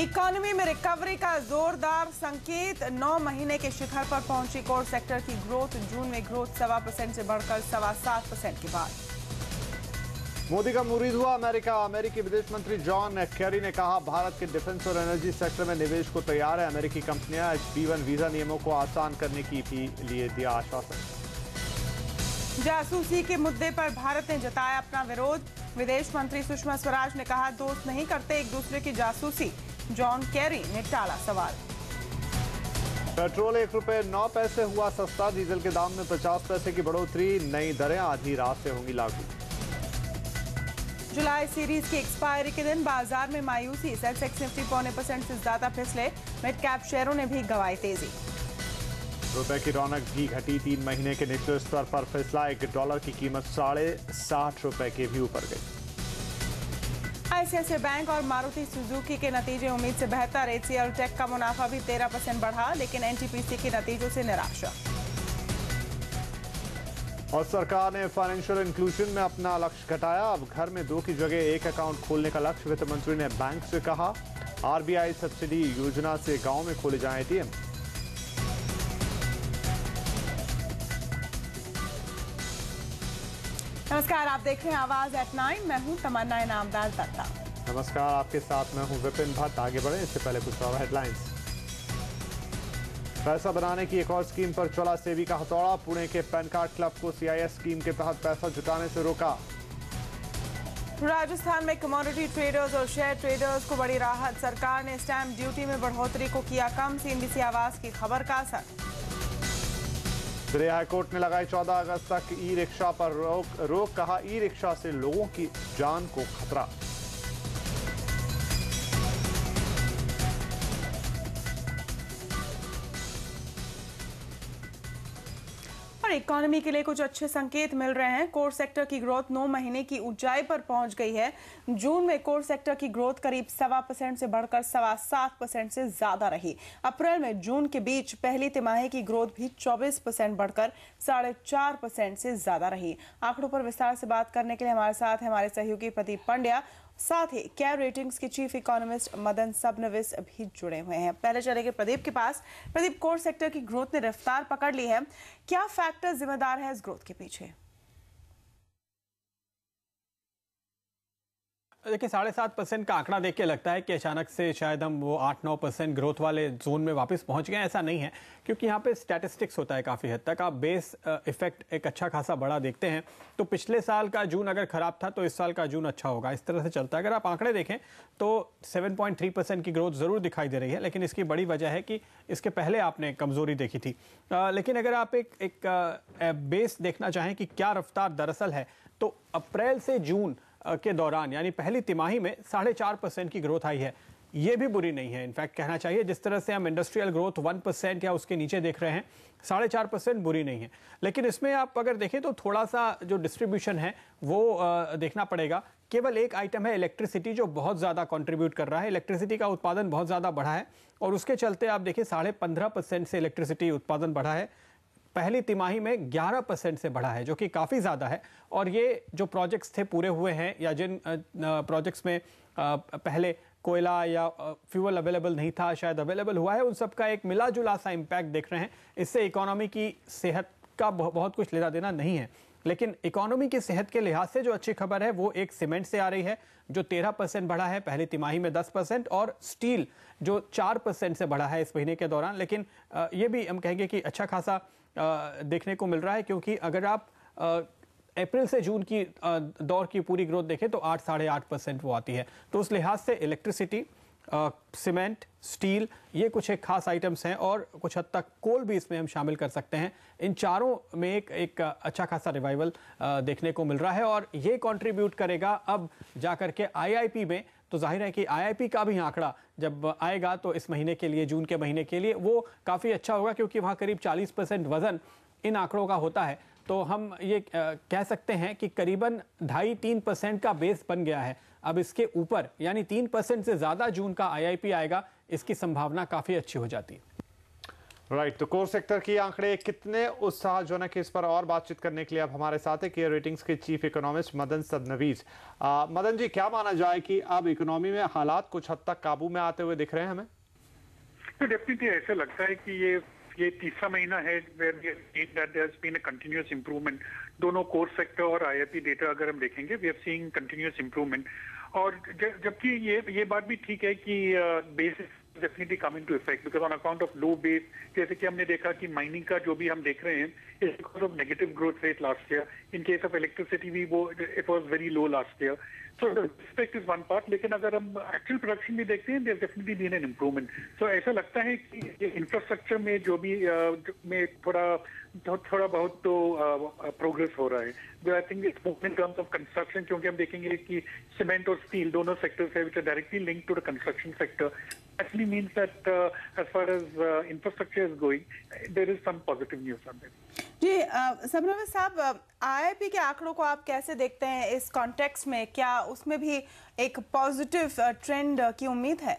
Economy में recovery का जोरदार संकेत। 9 महीने के शिखर पर पहुंची कोर सेक्टर की ग्रोथ। जून में ग्रोथ 1.25% से बढ़कर 7.25% के बाद। मोदी का मुरीद हुआ अमेरिका। अमेरिकी विदेश मंत्री जॉन केरी ने कहा, भारत के डिफेंस और एनर्जी सेक्टर में निवेश को तैयार है। अमेरिकी कंपनियां H-1B वीजा नियमों को आसान करने की भी लिए दिया आश्वासन। जासूसी के मुद्दे पर भारत ने जताया अपना विरोध। विदेश मंत्री सुषमा स्वराज ने कहा, दोस्त नहीं करते एक दूसरे की जासूसी। जॉन केरी ने टाला सवाल। पेट्रोल ₹1.09 हुआ सस्ता। डीजल के दाम में 50 पैसे की बढ़ोतरी। नई दरें आधी रात से होंगी लागू। जुलाई सीरीज की एक्सपायरी के दिन बाजार में मायूसी। सेंसेक्स निफ्टी 0.25% से ज्यादा फिसले। मिड कैप शेयरों ने भी गंवाई तेजी। रुपए की रौनक भी घटी। 3 महीने के निचले स्तर पर फिसला। $1 की कीमत ₹60.60 के भी ऊपर गई। आईसीआईसीआई बैंक और मारुति सुजुकी के नतीजे उम्मीद से बेहतर। HCL टेक का मुनाफा भी 13% बढ़ा, लेकिन एनटीपीसी के नतीजों से निराशा। और सरकार ने फाइनेंशियल इंक्लूजन में अपना लक्ष्य घटाया। अब घर में 2 की जगह 1 अकाउंट खोलने का लक्ष्य। वित्त मंत्री ने बैंक से कहा, RBI सब्सिडी योजना से गांव में खोले जाएं ATM। नमस्कार, आप देख रहे हैं आवाज एट 9। मैं हूं तमन्ना इनामदार दत्ता। नमस्कार, आपके साथ मैं हूं विपिन भट्ट। आगे बढ़े इससे पहले कुछ और हेडलाइंस। पैसा बनाने की एक और स्कीम पर चला सेबी का हथौड़ा। पुणे के पैन कार्ड क्लब को CIS स्कीम के तहत पैसा जुटाने से रोका। राजस्थान में कमोडिटी ट्रेडर्स और शेयर ट्रेडर्स को बड़ी राहत। सरकार ने स्टैंप ड्यूटी में बढ़ोतरी को किया कम। CNBC आवाज की खबर का असर। दिल्ली हाईकोर्ट ने लगाई 14 अगस्त तक ई-रिक्शा पर रोक। कहा, ई-रिक्शा से लोगों की जान को खतरा। और इकोनॉमी के लिए कुछ अच्छे संकेत मिल रहे हैं। कोर सेक्टर की ग्रोथ 9 महीने की ऊंचाई पर पहुंच गई है। जून में कोर सेक्टर की ग्रोथ करीब 1.25% से बढ़कर 7.25% से ज्यादा रही। अप्रैल में जून के बीच पहली तिमाही की ग्रोथ भी 24% बढ़कर 4.5% से ज्यादा रही। आंकड़ों पर विस्तार से बात करने के लिए हमारे साथ हमारे सहयोगी प्रदीप पंड्या, साथ ही केयर रेटिंग्स के चीफ इकोनॉमिस्ट मदन सबनविस भी जुड़े हुए हैं। पहले चलेंगे प्रदीप के पास। प्रदीप, कोर सेक्टर की ग्रोथ ने रफ्तार पकड़ ली है। क्या फैक्टर जिम्मेदार है इस ग्रोथ के पीछे? देखिए, 7.5% का आंकड़ा देख के लगता है कि अचानक से शायद हम वो 8-9% ग्रोथ वाले जोन में वापस पहुंच गए। ऐसा नहीं है, क्योंकि यहाँ पे स्टैटिस्टिक्स होता है काफ़ी हद तक। आप बेस इफेक्ट एक अच्छा खासा बड़ा देखते हैं, तो पिछले साल का जून अगर खराब था तो इस साल का जून अच्छा होगा, इस तरह से चलता है। अगर आप आंकड़े देखें तो 7.3% की ग्रोथ ज़रूर दिखाई दे रही है, लेकिन इसकी बड़ी वजह है कि इसके पहले आपने कमज़ोरी देखी थी। लेकिन अगर आप एक बेस देखना चाहें कि क्या रफ्तार दरअसल है, तो अप्रैल से जून के दौरान यानी पहली तिमाही में 4.5% की ग्रोथ आई है। ये भी बुरी नहीं है, इनफैक्ट कहना चाहिए। जिस तरह से हम इंडस्ट्रियल ग्रोथ 1% या उसके नीचे देख रहे हैं, 4.5% बुरी नहीं है। लेकिन इसमें आप अगर देखें तो थोड़ा सा जो डिस्ट्रीब्यूशन है वो देखना पड़ेगा। केवल एक आइटम है इलेक्ट्रिसिटी, जो बहुत ज़्यादा कंट्रीब्यूट कर रहा है। इलेक्ट्रिसिटी का उत्पादन बहुत ज़्यादा बढ़ा है और उसके चलते आप देखिए 15.5% से इलेक्ट्रिसिटी उत्पादन बढ़ा है। पहली तिमाही में 11% से बढ़ा है, जो कि काफ़ी ज़्यादा है। और ये जो प्रोजेक्ट्स थे पूरे हुए हैं, या जिन प्रोजेक्ट्स में पहले कोयला या फ्यूल अवेलेबल नहीं था, शायद अवेलेबल हुआ है, उन सब का एक मिला जुला सा इम्पैक्ट देख रहे हैं। इससे इकोनॉमी की सेहत का बहुत कुछ लेना देना नहीं है। लेकिन इकोनॉमी की सेहत के लिहाज से जो अच्छी खबर है वो एक सीमेंट से आ रही है, जो 13% बढ़ा है पहली तिमाही में 10%, और स्टील जो 4% से बढ़ा है इस महीने के दौरान। लेकिन ये भी हम कहेंगे कि अच्छा खासा देखने को मिल रहा है, क्योंकि अगर आप अप्रैल से जून की दौर की पूरी ग्रोथ देखें तो 8-8.5% वो आती है। तो उस लिहाज से इलेक्ट्रिसिटी, सीमेंट, स्टील, ये कुछ एक खास आइटम्स हैं, और कुछ हद तक कोल भी इसमें हम शामिल कर सकते हैं। इन चारों में एक अच्छा खासा रिवाइवल देखने को मिल रहा है, और ये कंट्रीब्यूट करेगा अब जाकर के IIP में। तो जाहिर है कि IIP का भी आंकड़ा जब आएगा तो इस महीने के लिए, जून के महीने के लिए, वो काफ़ी अच्छा होगा, क्योंकि वहाँ करीब 40% वजन इन आंकड़ों का होता है। तो हम ये कह सकते हैं कि करीबन 2.5-3% का बेस बन गया है। अब इसके ऊपर यानी 3% से ज़्यादा जून का IIP आएगा, इसकी संभावना काफ़ी अच्छी हो जाती है। राइट, तो कोर सेक्टर की आंकड़े कितने उत्साहजनक है, इस पर और बातचीत करने के लिए अब हमारे साथ है केयर रेटिंग्स के चीफ इकोनॉमिस्ट मदन सबनवीज। मदन जी, क्या माना जाए कि अब इकोनॉमी में हालात कुछ हद तक काबू में आते हुए दिख रहे हैं हमें? तो डेफिनेटली ऐसा लगता है कि ये तीसरा महीना है where we have that there has been a continuous improvement. दोनों कोर सेक्टर और आईआईपी डेटा अगर हम देखेंगे, we are seeing continuous improvement. और जबकि ये बात भी ठीक है कि basis definitely come into effect because on account of low base. जैसे कि हमने देखा कि माइनिंग का जो भी हम देख रहे हैं is because of negative growth rate last year. In case of electricity भी वो it was very low last year. So effect is one part, लेकिन अगर हम एक्चुअल प्रोडक्शन भी देखते हैं there definitely been an improvement. So ऐसा लगता है कि इंफ्रास्ट्रक्चर में जो भी में थोड़ा बहुत तो प्रोग्रेस हो रहा है। I think it's more in terms of construction, क्योंकि हम देखेंगे कि सीमेंट और स्टील दोनों सेक्टर्स है which are directly linked to the construction sector. Actually means that as far as infrastructure is going, there is some positive news on that. जी, सबनवीज साहब, IIP के आंकड़ों को आप कैसे देखते हैं इस कॉन्टेक्स्ट में? क्या उसमें भी एक पॉजिटिव ट्रेंड की उम्मीद है?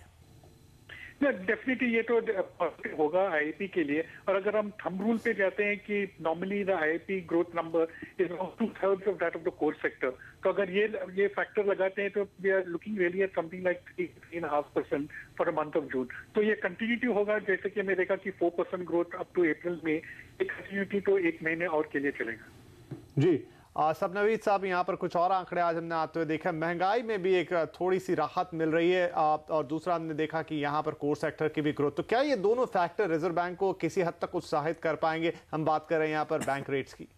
डेफिनेटली ये तो पॉजिटिव होगा आईआईपी के लिए। और अगर हम थंब रूल पे जाते हैं कि normally the IIP growth number is around 2/3 of that of the core sector, तो अगर ये फैक्टर लगाते हैं तो we are looking really at something like 3.5% for the month of June. तो ये कंटिन्यूटी होगा, जैसे कि हमने देखा कि 4% ग्रोथ अप टू अप्रैल में, एक कंटिन्यूटी तो एक महीने और के लिए चलेगा। जी, सबनवीज साहब, यहाँ पर कुछ और आंकड़े आज हमने आते हुए देखा। महंगाई में भी एक थोड़ी सी राहत मिल रही है, और दूसरा हमने देखा कि यहाँ पर कोर सेक्टर की भी ग्रोथ। तो क्या ये दोनों फैक्टर रिजर्व बैंक को किसी हद तक उत्साहित कर पाएंगे? हम बात कर रहे हैं यहाँ पर बैंक रेट्स की।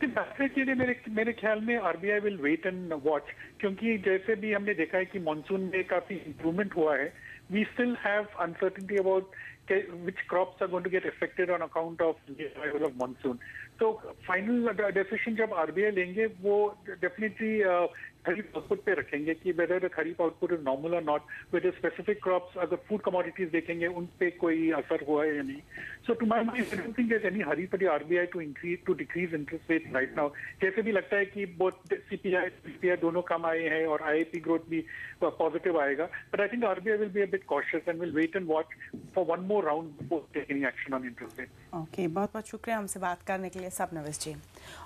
के लिए मेरे ख्याल में RBI will wait and watch, क्योंकि जैसे भी हमने देखा है कि मॉनसून में काफी इंप्रूवमेंट हुआ है। We still have uncertainty about which crops are going to get affected on account of the arrival of monsoon. तो फाइनल डिसीजन जब आरबीआई लेंगे वो डेफिनेटली खरीफ आउटपुट पे रखेंगे कि whether kharif output is normal और नॉट, वेदर स्पेसिफिक क्रॉप्स अगर food commodities देखेंगे उन पे कोई असर हुआ है या नहीं। So to my mind I don't think there is any hurry for the RBI to decrease interest rate right now. जैसे भी लगता है कि बोथ सीपीआई दोनों कम आए हैं और आईआईपी ग्रोथ भी पॉजिटिव आएगा, but I think RBI will be a bit cautious and will wait and watch for one more round before taking action on interest rate. Okay, बहुत बहुत शुक्रिया हमसे बात करने के लिए सबनवीज जी।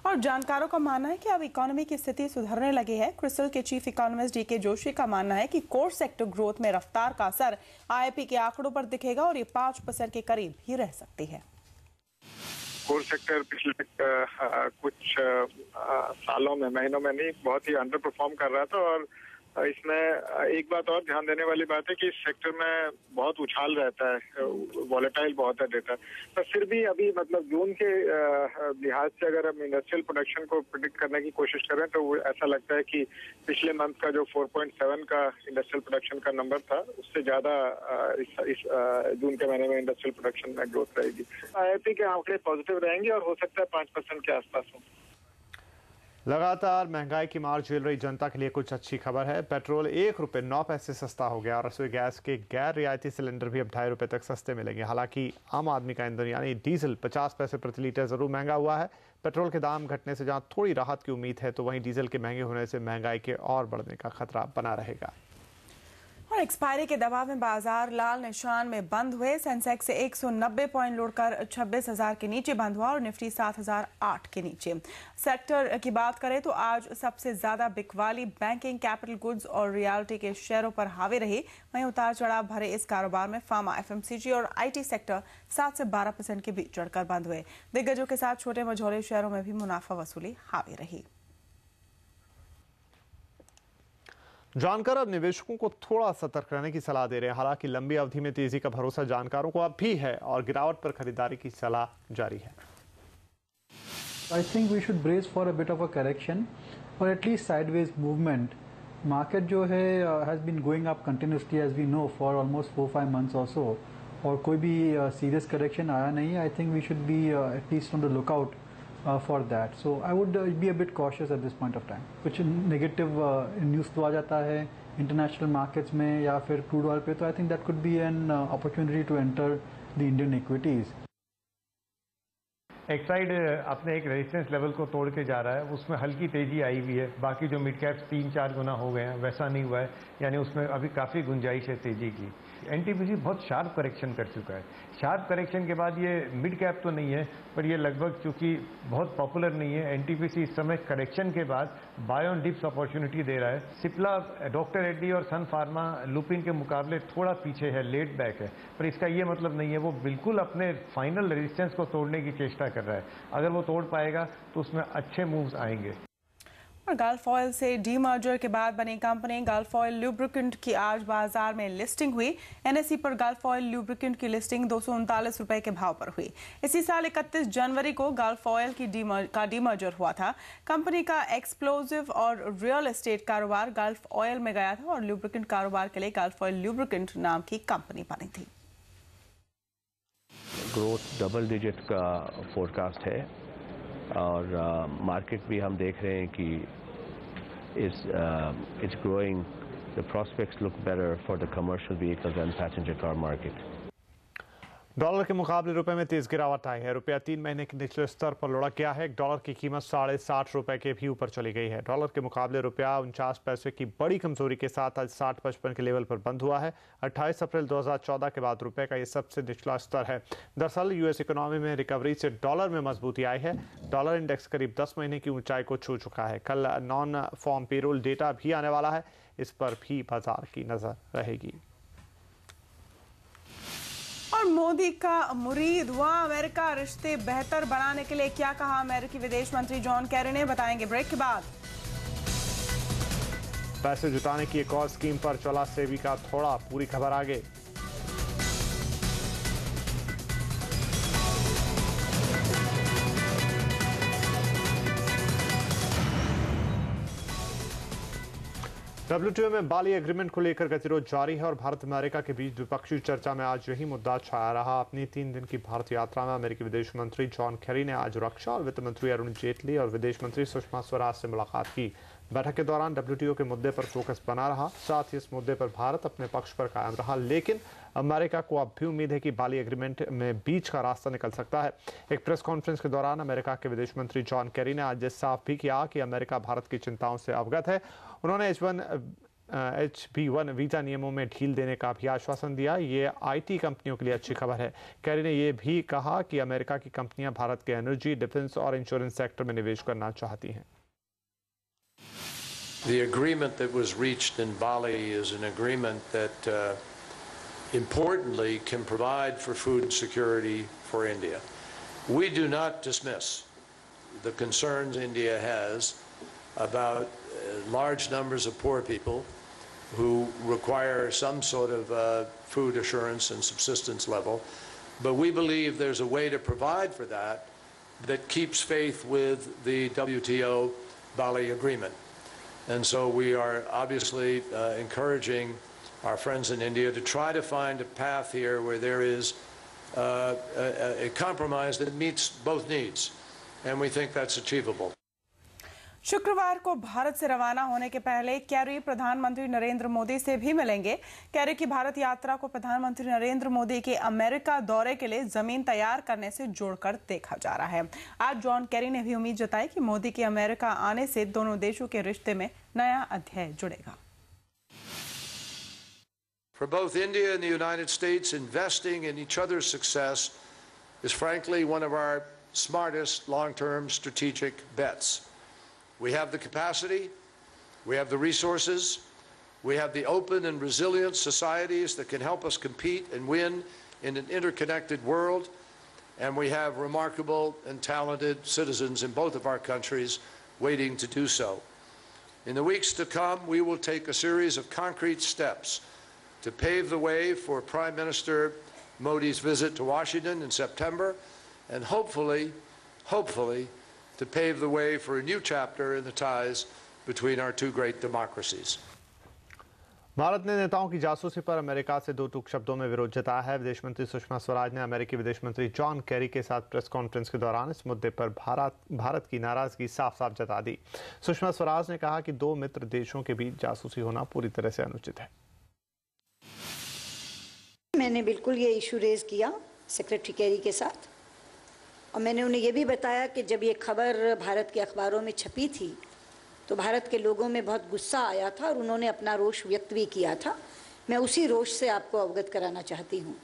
और जानकारों का मानना है कि अब इकोनॉमी की स्थिति सुधरने लगी है। क्रिसिल के चीफ इकोनॉमिस्ट डीके जोशी का मानना है कि कोर सेक्टर ग्रोथ में रफ्तार का असर आईआईपी के आंकड़ों पर दिखेगा और ये 5% के करीब ही रह सकती है। कोर सेक्टर पिछले कुछ सालों में, महीनों में नहीं, बहुत ही अंडर परफॉर्म कर रहा था। और इसमें एक बात और ध्यान देने वाली बात है कि इस सेक्टर में बहुत उछाल रहता है, वॉलेटाइल बहुत है डेटा। पर फिर भी अभी मतलब जून के लिहाज से अगर हम इंडस्ट्रियल प्रोडक्शन को प्रिडिक्ट करने की कोशिश करें तो वो ऐसा लगता है कि पिछले मंथ का जो 4.7 का इंडस्ट्रियल प्रोडक्शन का नंबर था उससे ज्यादा इस जून के महीने में इंडस्ट्रियल प्रोडक्शन में ग्रोथ रहेगी। आईआईपी के आंकड़े पॉजिटिव रहेंगे और हो सकता है 5% के आसपास हो। लगातार महंगाई की मार झेल रही जनता के लिए कुछ अच्छी खबर है। पेट्रोल 1 रुपये 9 पैसे सस्ता हो गया और रसोई गैस के गैर रियायती सिलेंडर भी अब 2.5 रुपये तक सस्ते मिलेंगे। हालांकि आम आदमी का ईंधन यानी डीजल 50 पैसे प्रति लीटर जरूर महंगा हुआ है। पेट्रोल के दाम घटने से जहां थोड़ी राहत की उम्मीद है, तो वहीं डीजल के महंगे होने से महंगाई के और बढ़ने का खतरा बना रहेगा। और एक्सपायरी के दबाव में बाजार लाल निशान में बंद हुए। सेंसेक्स से 190 पॉइंट लौटकर 26,000 के नीचे बंद हुआ और निफ्टी 7,008 के नीचे। सेक्टर की बात करें तो आज सबसे ज्यादा बिकवाली बैंकिंग, कैपिटल गुड्स और रियल्टी के शेयरों पर हावी रही। वहीं उतार चढ़ाव भरे इस कारोबार में फार्मा, एफएमसीजी और आईटी सेक्टर 7 से 12% के बीच चढ़कर बंद हुए। दिग्गजों के साथ छोटे मझोले शेयरों में भी मुनाफा वसूली हावी रही। जानकार अब निवेशकों को थोड़ा सतर्क रहने की सलाह दे रहे हैं। हालांकि लंबी अवधि में तेजी का भरोसा जानकारों को अब भी है और गिरावट पर खरीदारी की सलाह जारी है। I think we should brace for a bit of a correction or at least sideways movement. Market जो है has been going up continuously as we know for almost 4-5 months or so. और कोई भी serious correction आया नहीं। I think we should be at least on the lookout for that. So I would be a bit cautious at this point of time. कुछ negative news तो आ जाता है international markets में या फिर crude oil पे, तो I think that could be an opportunity to enter the Indian equities. एक साइड अपने एक रेजिस्टेंस लेवल को तोड़ के जा रहा है, उसमें हल्की तेजी आई हुई है। बाकी जो मिड कैप्स 3-4 गुना हो गए हैं वैसा नहीं हुआ है, यानी उसमें अभी काफ़ी गुंजाइश है तेजी की। एनटीपीसी बहुत शार्प करेक्शन कर चुका है। शार्प करेक्शन के बाद ये मिड कैप तो नहीं है, पर ये लगभग चूंकि बहुत पॉपुलर नहीं है, एनटीपीसी इस समय करेक्शन के बाद बाय ऑन डिप्स अपॉर्चुनिटी दे रहा है। सिप्ला, डॉक्टर रेड्डी और सन फार्मा लुपिन के मुकाबले थोड़ा पीछे है, लेट बैक है, पर इसका ये मतलब नहीं है वो बिल्कुल अपने फाइनल रेजिस्टेंस को तोड़ने की चेष्टा कर रहा है। अगर वो तोड़ पाएगा तो उसमें अच्छे मूव्स आएंगे। और गल्फ ऑयल से डीमर्जर के बाद बनी कंपनी गल्फ ऑयल लुब्रिकेंट की आज बाजार में लिस्टिंग हुई। एनएसई पर गल्फ ऑयल लुब्रिकेंट की लिस्टिंग 239 रुपए के भाव पर हुई। इसी साल 31 जनवरी को गल्फ ऑयल की डीमर्जर हुआ था। कंपनी का एक्सप्लोजिव और रियल एस्टेट कारोबार गल्फ ऑयल में गया था और लुब्रिकेंट कारोबार के लिए गल्फ ऑयल लुब्रिकेंट नाम की कंपनी बनी थी। ग्रोथ डबल डिजिट का फोरकास्ट है और मार्केट भी हम देख रहे हैं कि it's growing. The prospects look better for the commercial vehicles and passenger car market. Dollar के मुकाबले रुपए में तेज गिरावट आई है। रुपया 3 महीने के निचले स्तर पर लुढ़क गया है। डॉलर की कीमत 60.5 रुपए के भी ऊपर चली गई है। डॉलर के मुकाबले रुपया 49 पैसे की बड़ी कमजोरी के साथ आज 60.55 के लेवल पर बंद हुआ है। 28 अप्रैल 2014 के बाद रुपए का ये सबसे निचला स्तर है। दरअसल यूएस इकोनॉमी में रिकवरी से डॉलर में मजबूती आई है। डॉलर इंडेक्स करीब 10 महीने की ऊंचाई को छू चुका है। कल नॉन फॉर्म पेरोल डेटा भी आने वाला है, इस पर भी बाजार की नजर रहेगी। और मोदी का मुरीद हुआ। अमेरिका रिश्ते बेहतर बनाने के लिए क्या कहा अमेरिकी विदेश मंत्री जॉन कैरी ने, बताएंगे ब्रेक के बाद। पैसे जुटाने की एक और स्कीम पर चला सेबी का थोड़ा, पूरी खबर आगे। WTO में बाली एग्रीमेंट को लेकर गतिरोध जारी है और भारत अमेरिका के बीच द्विपक्षीय चर्चा में आज यही मुद्दा छाया रहा। अपनी 3 दिन की भारत यात्रा में अमेरिकी विदेश मंत्री जॉन कैरी ने आज रक्षा और वित्त मंत्री अरुण जेटली और विदेश मंत्री सुषमा स्वराज से मुलाकात की। बैठक के दौरान WTO के मुद्दे पर फोकस बना रहा। साथ ही इस मुद्दे पर भारत अपने पक्ष पर कायम रहा, लेकिन अमेरिका को अब भी उम्मीद है कि बाली एग्रीमेंट में बीच का रास्ता निकल सकता है। एक प्रेस कॉन्फ्रेंस के दौरान अमेरिका के विदेश मंत्री जॉन कैरी ने आज साफ भी किया कि अमेरिका भारत की चिंताओं से अवगत है। उन्होंने H-1B वीजा नियमों में ढील देने का भी आश्वासन दिया। ये IT कंपनियों के लिए अच्छी खबर है। कैरी ने यह भी कहा कि अमेरिका की कंपनियां भारत के एनर्जी, डिफेंस और इंश्योरेंस सेक्टर में निवेश करना चाहती हैं। The agreement that was reached in Bali is an agreement that importantly can provide for food security for India. We do not dismiss the concerns India has about large numbers of poor people who require some sort of food assurance and subsistence level, but we believe there's a way to provide for that that keeps faith with the WTO Bali agreement. And so we are obviously encouraging our friends in India to try to find a path here where there is a compromise that meets both needs, and we think that's achievable. शुक्रवार को भारत से रवाना होने के पहले carry प्रधानमंत्री नरेंद्र मोदी से भी मिलेंगे। कैरी की भारत यात्रा को प्रधानमंत्री नरेंद्र मोदी के अमेरिका दौरे के लिए जमीन तैयार करने से जोड़कर देखा जा रहा है। आज जॉन कैरी ने भी उम्मीद जताई कि मोदी के अमेरिका आने से दोनों देशों के रिश्ते में नया अध्याय जुड़ेगा। For both India and the United States, investing in each other's success is frankly one of our smartest long-term strategic bets. We have the capacity, we have the resources, we have the open and resilient societies that can help us compete and win in an interconnected world, and we have remarkable and talented citizens in both of our countries waiting to do so. In the weeks to come, we will take a series of concrete steps to pave the way for Prime Minister Modi's visit to Washington in September, and hopefully, to pave the way for a new chapter in the ties between our two great democracies. Bharat ने नेताओं की जासूसी पर America से दो टूक शब्दों में विरोध जताया है। विदेश मंत्री सुषमा स्वराज ने अमेरिकी विदेश मंत्री जॉन कैरी के साथ प्रेस कॉन्फ्रेंस के दौरान इस मुद्दे पर भारत की नाराजगी साफ-साफ जता दी। सुषमा स्वराज ने कहा कि दो मित्र देशों के बीच जासूसी होना पूरी तरह से अनुचित है। मैंने बिल्कुल ये इशू रेज किया सेक्रेटरी कैरी के साथ, और मैंने उन्हें ये भी बताया कि जब ये खबर भारत के अखबारों में छपी थी तो भारत के लोगों में बहुत गुस्सा आया था और उन्होंने अपना रोष व्यक्त भी किया था। मैं उसी रोष से आपको अवगत कराना चाहती हूँ।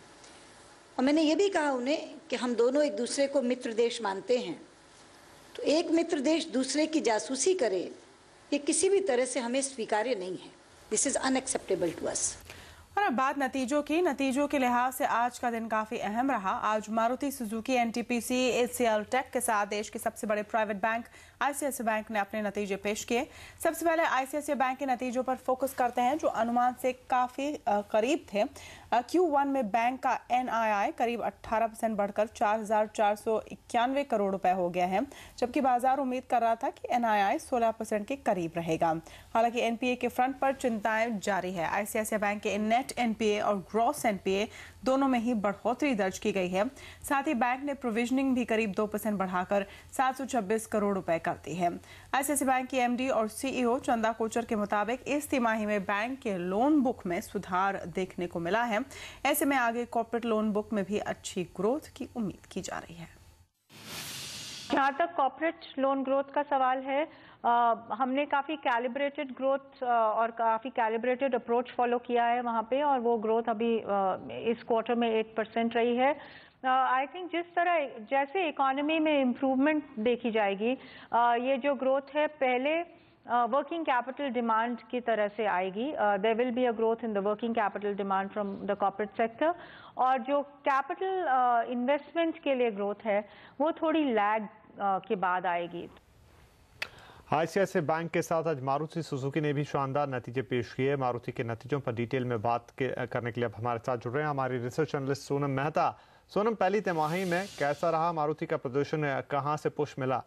और मैंने ये भी कहा उन्हें कि हम दोनों एक दूसरे को मित्र देश मानते हैं, तो एक मित्र देश दूसरे की जासूसी करे ये किसी भी तरह से हमें स्वीकार्य नहीं है। This is unacceptable to us. और अब बात नतीजों की। नतीजों के लिहाज से आज का दिन काफी अहम रहा। आज Maruti Suzuki, NTPC, HCL Tech के साथ देश के सबसे बड़े प्राइवेट बैंक आईसीआईसीआई बैंक ने अपने नतीजे पेश किए। सबसे पहले आईसीआईसीआई बैंक के नतीजों पर फोकस करते हैं जो अनुमान से काफी करीब थे। Q1 में बैंक का NII करीब 18% बढ़कर 4,491 करोड़ रुपए हो गया है, जबकि बाजार उम्मीद कर रहा था कि NII 16% के करीब रहेगा। हालांकि एनपीए के फ्रंट पर चिंताएं जारी है। आईसीआईसीआई बैंक के नेट एनपीए और ग्रॉस एनपीए दोनों में ही बढ़ोतरी दर्ज की गई है। साथ ही बैंक ने प्रोविजनिंग भी करीब 2% बढ़ाकर 726 करोड़ रुपए कर दी है। आईसीआईसीआई बैंक की एमडी और सीईओ चंदा कोचर के मुताबिक इस तिमाही में बैंक के लोन बुक में सुधार देखने को मिला है। ऐसे में आगे कॉर्पोरेट लोन बुक में भी अच्छी ग्रोथ की उम्मीद की जा रही है। जहाँ तक कॉर्पोरेट लोन ग्रोथ का सवाल है, हमने काफ़ी कैलिब्रेटेड ग्रोथ और काफ़ी कैलिब्रेटेड अप्रोच फॉलो किया है वहाँ पे, और वो ग्रोथ अभी इस क्वार्टर में 8% रही है। आई थिंक जिस तरह जैसे इकोनॉमी में इम्प्रूवमेंट देखी जाएगी, ये जो ग्रोथ है पहले वर्किंग कैपिटल डिमांड की तरह से आएगी। There will be a growth in the working capital demand from the corporate sector, और जो कैपिटल इन्वेस्टमेंट के लिए ग्रोथ है वो थोड़ी लैग के बाद आएगी। आईसीआईसीआई बैंक के साथ आज मारुति सुजुकी ने भी शानदार नतीजे पेश किए। मारुति के नतीजों पर डिटेल में बात करने के लिए अब हमारे साथ जुड़ रहे हैं हमारी रिसर्च एनालिस्ट सोनम मेहता। सोनम, पहली तिमाही में कैसा रहा मारुति का प्रदर्शन, कहां से पुश मिला?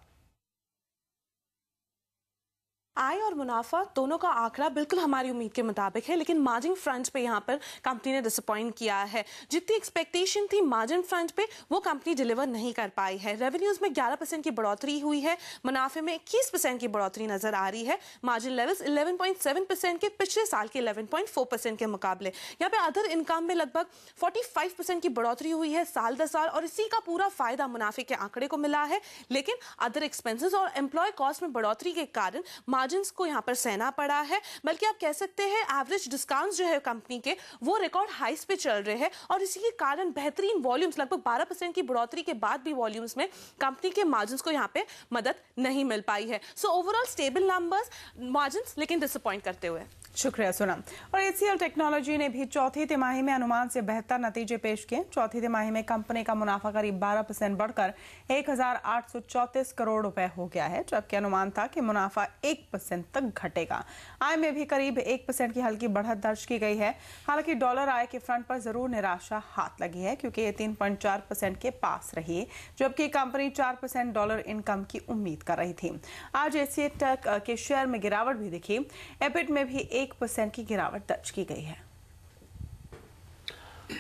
आय और मुनाफा दोनों का आंकड़ा बिल्कुल हमारी उम्मीद के मुताबिक है, लेकिन मार्जिन फ्रंट पे यहाँ पर कंपनी ने डिसअपॉइंट किया है। जितनी एक्सपेक्टेशन थी मार्जिन फ्रंट पे वो कंपनी डिलीवर नहीं कर पाई है। रेवेन्यूज में 11% की बढ़ोतरी हुई है, मुनाफे में 21% की बढ़ोतरी नजर आ रही है। मार्जिन लेवल्स 11.7% के पिछले साल के 11.4% के मुकाबले। यहाँ पे अदर इनकम में लगभग 45% की बढ़ोतरी हुई है साल दर साल, और इसी का पूरा फायदा मुनाफे के आंकड़े को मिला है। लेकिन अदर एक्सपेंसेस और एम्प्लॉय कॉस्ट में बढ़ोतरी के कारण मार्जिन्स को यहां पर सहना पड़ा है। बल्कि आप कह सकते हैं एवरेज डिस्काउंट्स जो है कंपनी के वो रिकॉर्ड हाइस पे चल रहे हैं, और इसी के कारण बेहतरीन वॉल्यूम्स, लगभग 12% की बढ़ोतरी के बाद भी वॉल्यूम्स में कंपनी के मार्जिन्स को यहां पे मदद नहीं मिल पाई है। So overall stable numbers, margins लेकिन डिसअपॉइंट करते हुए। शुक्रिया सोनम। और एचसीएल टेक्नोलॉजी ने भी चौथी तिमाही में अनुमान से बेहतर नतीजे पेश किए। चौथी तिमाही में कंपनी का मुनाफा करीब 12% बढ़कर 1,834 करोड़ रुपए हो गया है, जबकि अनुमान था कि मुनाफा 1% तक घटेगा। आय में भी करीब 1% की हल्की बढ़त दर्ज की गई है। हालांकि डॉलर आय के फ्रंट पर जरूर निराशा हाथ लगी है, क्योंकि ये 3.4% के पास रही, जबकि कंपनी 4% डॉलर इनकम की उम्मीद कर रही थी। आज एचसीएल टेक के शेयर में गिरावट भी दिखी। एबिट में भी 1% की गिरावट दर्ज की गई है।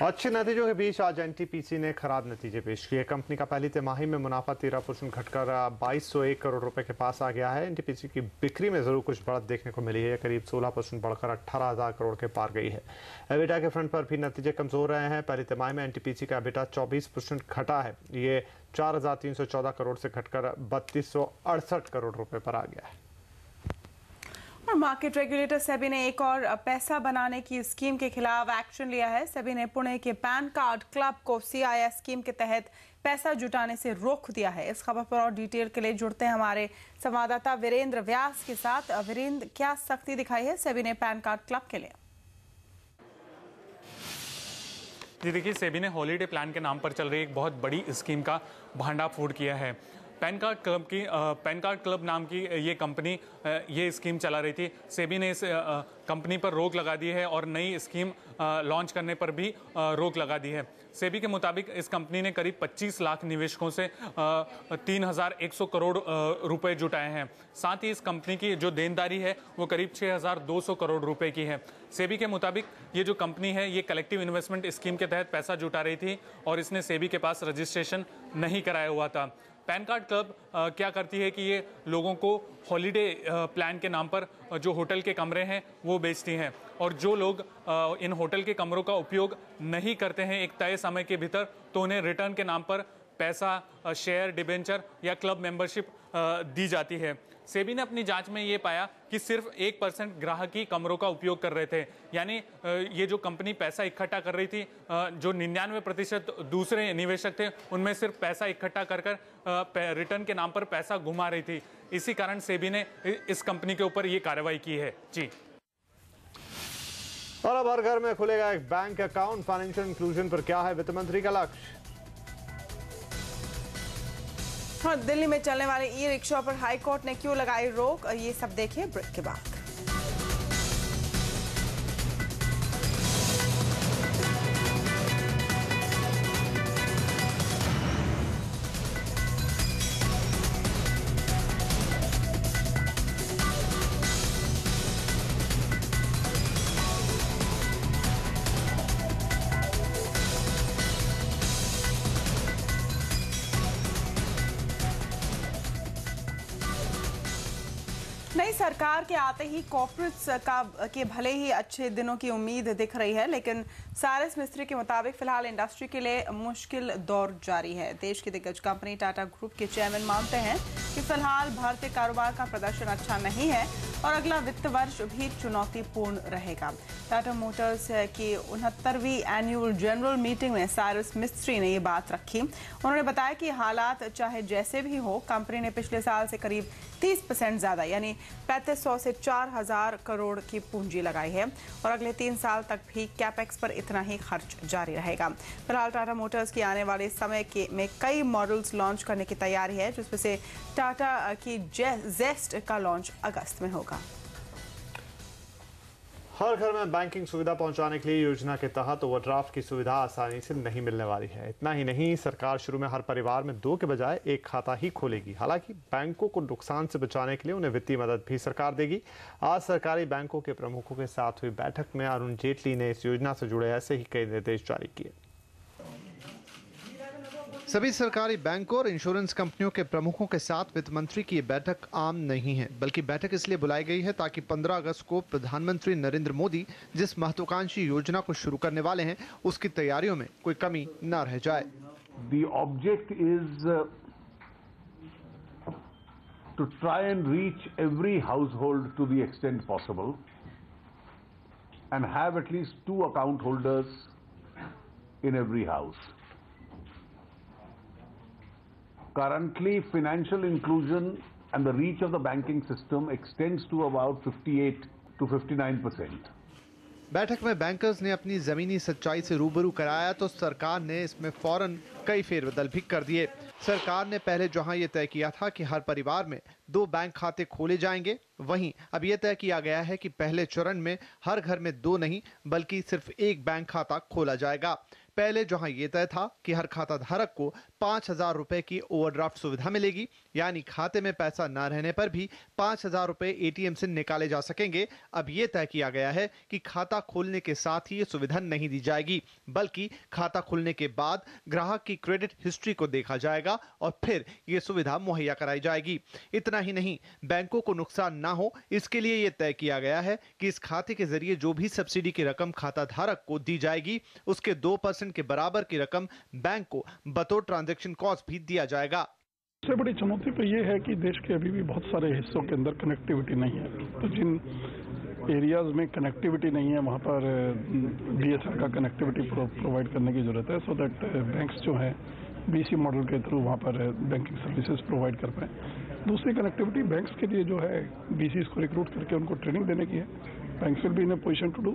अच्छे नतीजों के बीच आज एनटीपीसी ने खराब नतीजे पेश किए। कंपनी का पहली तिमाही में मुनाफा 13% घटकर 2201 करोड़ रुपए के पास आ गया है। एनटीपीसी की बिक्री में जरूर कुछ बढ़त देखने को मिली है, करीब 16% बढ़कर 18,000 करोड़ के पार गई है। एबिटा के फ्रंट पर भी नतीजे कमजोर रहे हैं। पहली तिमाही में एनटीपीसी का एबिटा 24% घटा है, ये 4,314 करोड़ से घटकर 3,268 करोड़ रुपए पर आ गया है। और मार्केट रेगुलेटर सेबी ने एक और पैसा बनाने की स्कीम के खिलाफ एक्शन लिया है। सेबी ने पुणे के पैन कार्ड क्लब को सीआईएस स्कीम के तहत पैसा जुटाने से रोक दिया है। इस खबर पर और डिटेल के लिए जुड़ते हैं हमारे संवाददाता वीरेंद्र व्यास के साथ। वीरेंद्र, क्या सख्ती दिखाई है सेबी ने पैन कार्ड क्लब के लिए? जी देखिए, सेबी ने हॉलीडे प्लान के नाम पर चल रही एक बहुत बड़ी स्कीम का भांडाफोड़ किया है। पैन कार्ड क्लब नाम की ये कंपनी ये स्कीम चला रही थी। सेबी ने इस कंपनी पर रोक लगा दी है और नई स्कीम लॉन्च करने पर भी रोक लगा दी है। सेबी के मुताबिक इस कंपनी ने करीब 25 लाख निवेशकों से 3,100 करोड़ रुपए जुटाए हैं। साथ ही इस कंपनी की जो देनदारी है वो करीब 6,200 करोड़ रुपए की है। सेबी के मुताबिक ये जो कंपनी है ये कलेक्टिव इन्वेस्टमेंट स्कीम के तहत पैसा जुटा रही थी और इसने सेबी के पास रजिस्ट्रेशन नहीं कराया हुआ था। पैन कार्ड क्लब क्या करती है कि ये लोगों को हॉलीडे प्लान के नाम पर जो होटल के कमरे हैं वो बेचती हैं, और जो लोग इन होटल के कमरों का उपयोग नहीं करते हैं एक तय समय के भीतर, तो उन्हें रिटर्न के नाम पर पैसा, शेयर, डिबेंचर या क्लब मेंबरशिप दी जाती है। सेबी ने अपनी जांच में ये पाया कि सिर्फ 1% ग्राहक ही कमरों का उपयोग कर रहे थे, यानी ये जो कंपनी पैसा इकट्ठा कर रही थी, जो 99% दूसरे निवेशक थे उनमें सिर्फ पैसा इकट्ठा कर रिटर्न के नाम पर पैसा घुमा रही थी। इसी कारण सेबी ने इस कंपनी के ऊपर ये कार्रवाई की है। जी। और अब हर घर में खुलेगा एक बैंक अकाउंट। फाइनेंशियल इंक्लूजन पर क्या है वित्त मंत्री का लक्ष्य? हाँ, दिल्ली में चलने वाले ई रिक्शा पर हाई कोर्ट ने क्यों लगाई रोक, ये सब देखिए ब्रेक के बाद। नई सरकार के आते ही कॉर्पोरेट्स के भले ही अच्छे दिनों की उम्मीद दिख रही है, लेकिन साइरस मिस्त्री के मुताबिक फिलहाल इंडस्ट्री के लिए मुश्किल दौर जारी है। देश की दिग्गज कंपनी टाटा ग्रुप के चेयरमैन मानते हैं कि फिलहाल भारतीय कारोबार का प्रदर्शन अच्छा नहीं है और अगला वित्त वर्ष भी चुनौतीपूर्ण रहेगा। टाटा मोटर्स की 69वीं एनुअल जनरल मीटिंग में साइरस मिस्त्री ने ये बात रखी। उन्होंने बताया कि हालात चाहे जैसे भी हो, कंपनी ने पिछले साल से करीब 30% ज्यादा यानी 3500 से 4000 करोड़ की पूंजी लगाई है और अगले 3 साल तक भी कैपेक्स पर इतना ही खर्च जारी रहेगा। फिलहाल टाटा मोटर्स की आने वाले समय में कई मॉडल्स लॉन्च करने की तैयारी है, जिसमें से टाटा की जेस्ट का लॉन्च अगस्त में होगा। हर घर में बैंकिंग सुविधा पहुंचाने के लिए योजना के तहत ओवरड्राफ्ट की सुविधा आसानी से नहीं मिलने वाली है। इतना ही नहीं, सरकार शुरू में हर परिवार में 2 के बजाय 1 खाता ही खोलेगी। हालांकि बैंकों को नुकसान से बचाने के लिए उन्हें वित्तीय मदद भी सरकार देगी। आज सरकारी बैंकों के प्रमुखों के साथ हुई बैठक में अरुण जेटली ने इस योजना से जुड़े ऐसे ही कई निर्देश जारी किए। सभी सरकारी बैंकों और इंश्योरेंस कंपनियों के प्रमुखों के साथ वित्त मंत्री की ये बैठक आम नहीं है, बल्कि बैठक इसलिए बुलाई गई है ताकि 15 अगस्त को प्रधानमंत्री नरेंद्र मोदी जिस महत्वाकांक्षी योजना को शुरू करने वाले हैं, उसकी तैयारियों में कोई कमी न रह जाए। The object is to try and reach every household to the extent possible and have at least 2 account holders in every house. Currently, financial inclusion and the reach of the banking system extends to about 58 to 59%. बैठक में bankers ने अपनी जमीनी सच्चाई से रूबरू कराया तो सरकार ने इसमें फौरन कई फेरबदल भी कर दिए। सरकार ने पहले जहां ये तय किया था कि हर परिवार में 2 बैंक खाते खोले जाएंगे, वहीं अब यह तय किया गया है कि पहले चरण में हर घर में 2 नहीं बल्कि सिर्फ 1 बैंक खाता खोला जाएगा। पहले जहां ये तय था कि हर खाता धारक को 5000 रुपए की ओवरड्राफ्ट सुविधा मिलेगी, यानी खाते में पैसा न रहने पर भी 5000 रुपए एटीएम से निकाले जा सकेंगे। अब ये तय किया गया है कि खाता खोलने के साथ ही ये सुविधा नहीं दी जाएगी, बल्कि खाता खुलने के बाद ग्राहक की क्रेडिट हिस्ट्री को देखा जाएगा और फिर ये सुविधा मुहैया कराई जाएगी। इतना ही नहीं, बैंकों को नुकसान ना हो इसके लिए ये तय किया गया है कि इस खाते के जरिए जो भी सब्सिडी की रकम खाता धारक को दी जाएगी, उसके 2% के बराबर की रकम बैंक को बतौर ट्रांजैक्शन कॉस्ट भी दिया जाएगा। सबसे बड़ी चुनौती तो ये है कि देश के अभी भी बहुत सारे हिस्सों के अंदर कनेक्टिविटी नहीं है, तो जिन एरियाज में कनेक्टिविटी नहीं है वहाँ पर डीएसएल का कनेक्टिविटी प्रोवाइड करने की जरूरत है, सो दैट बैंक्स जो है बीसी मॉडल के थ्रू वहाँ पर बैंकिंग सर्विसेज प्रोवाइड कर पाए। दूसरी कनेक्टिविटी बैंक्स के लिए जो है बीसीज को रिक्रूट करके उनको ट्रेनिंग देने की है। Banks will be in a position to do.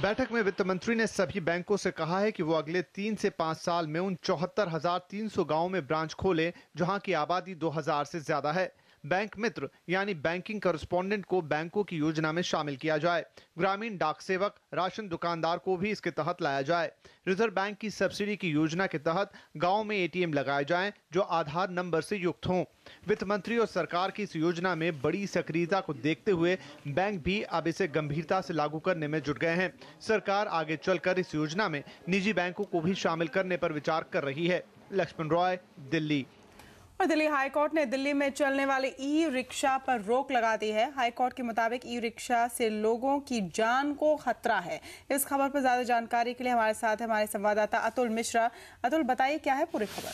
बैठक में वित्त मंत्री ने सभी बैंकों से कहा है कि वो अगले 3 से 5 साल में उन 74,300 गांवों में ब्रांच खोले जहां की आबादी 2000 से ज्यादा है। बैंक मित्र यानी बैंकिंग कॉरेस्पॉन्डेंट को बैंकों की योजना में शामिल किया जाए। ग्रामीण डाक सेवक, राशन दुकानदार को भी इसके तहत लाया जाए। रिजर्व बैंक की सब्सिडी की योजना के तहत गांव में एटीएम लगाए जाएं जो आधार नंबर से युक्त हों। वित्त मंत्री और सरकार की इस योजना में बड़ी सक्रियता को देखते हुए बैंक भी अब इसे गंभीरता से लागू करने में जुट गए हैं। सरकार आगे चलकर इस योजना में निजी बैंकों को भी शामिल करने पर विचार कर रही है। लक्ष्मण रॉय, दिल्ली। और दिल्ली हाईकोर्ट ने दिल्ली में चलने वाले ई रिक्शा पर रोक लगा दी है। हाईकोर्ट के मुताबिक ई रिक्शा से लोगों की जान को खतरा है। इस खबर पर ज्यादा जानकारी के लिए हमारे साथ हमारे संवाददाता अतुल मिश्रा। अतुल, बताइए क्या है पूरी खबर।